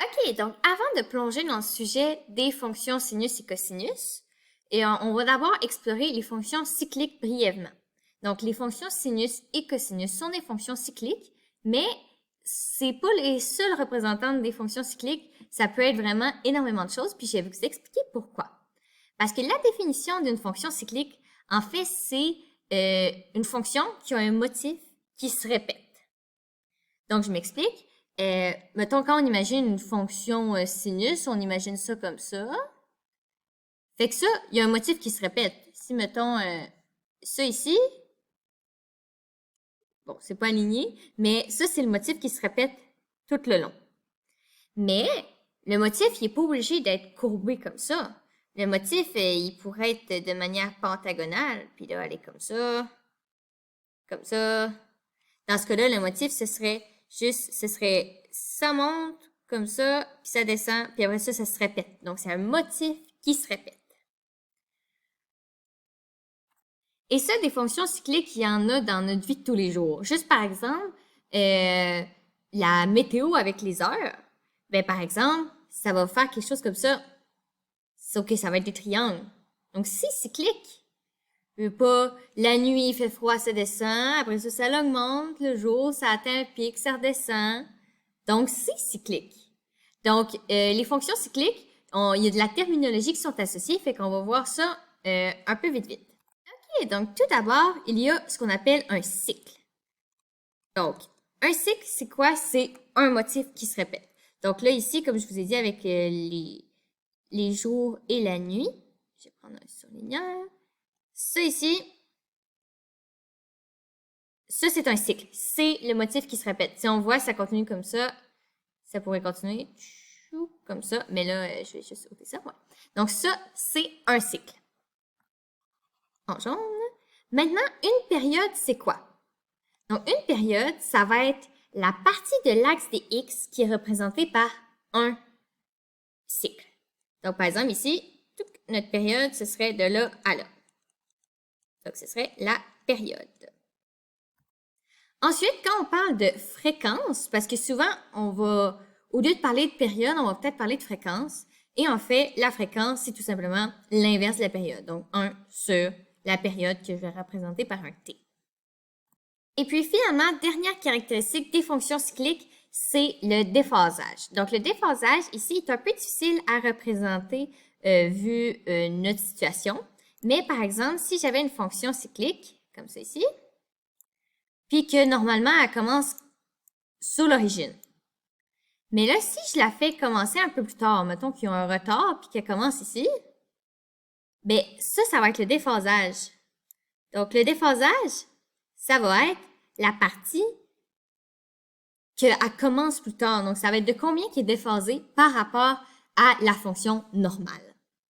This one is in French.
OK, donc avant de plonger dans le sujet des fonctions sinus et cosinus, on va d'abord explorer les fonctions cycliques brièvement. Donc, les fonctions sinus et cosinus sont des fonctions cycliques, mais c'est pas les seules représentantes des fonctions cycliques. Ça peut être vraiment énormément de choses, puis je vais vous expliquer pourquoi. Parce que la définition d'une fonction cyclique, en fait, c'est une fonction qui a un motif qui se répète. Donc, je m'explique. Mettons, quand on imagine une fonction sinus, on imagine ça comme ça. Fait que ça, il y a un motif qui se répète. Si, mettons, ça ici, bon, c'est pas aligné, mais ça, c'est le motif qui se répète tout le long. Mais le motif, il n'est pas obligé d'être courbé comme ça. Le motif, il pourrait être de manière pentagonale, puis là, aller comme ça, comme ça. Dans ce cas-là, le motif, ce serait ça monte comme ça, puis ça descend, puis après ça, ça se répète. Donc, c'est un motif qui se répète. Et ça, des fonctions cycliques, il y en a dans notre vie de tous les jours. Juste par exemple, la météo avec les heures. Ben, par exemple, ça va faire quelque chose comme ça. Sauf que ça va être des triangles. Donc, c'est cyclique. Pas, la nuit, il fait froid, ça descend. Après ça, ça augmente. Le jour, ça atteint un pic, ça redescend. Donc, c'est cyclique. Donc, les fonctions cycliques, il y a de la terminologie qui sont associées, fait qu'on va voir ça un peu vite. OK, donc tout d'abord, il y a ce qu'on appelle un cycle. Donc, un cycle, c'est quoi? C'est un motif qui se répète. Donc là, ici, comme je vous ai dit avec les jours et la nuit, je vais prendre un surligneur. Ça ici, ça c'est un cycle. C'est le motif qui se répète. Si on voit, ça continue comme ça pourrait continuer comme ça, mais là, je vais juste ôter ça. Ouais. Donc ça, c'est un cycle. En jaune. Maintenant, une période, c'est quoi? Donc, une période, ça va être la partie de l'axe des X qui est représentée par un cycle. Donc, par exemple, ici, notre période, ce serait de là à là. Donc, ce serait la période. Ensuite, quand on parle de fréquence, parce que souvent, au lieu de parler de période, on va peut-être parler de fréquence. Et en fait, la fréquence, c'est tout simplement l'inverse de la période. Donc, 1 sur la période que je vais représenter par un T. Et puis finalement, dernière caractéristique des fonctions cycliques, c'est le déphasage. Donc le déphasage ici est un peu difficile à représenter vu notre situation. Mais par exemple, si j'avais une fonction cyclique, comme ça ici, puis que normalement elle commence sur l'origine. Mais là, si je la fais commencer un peu plus tard, mettons qu'ils ont un retard, puis qu'elle commence ici, ben ça va être le déphasage. Donc le déphasage, ça va être la partie qu'elle commence plus tard. Donc, ça va être de combien qui est déphasé par rapport à la fonction normale.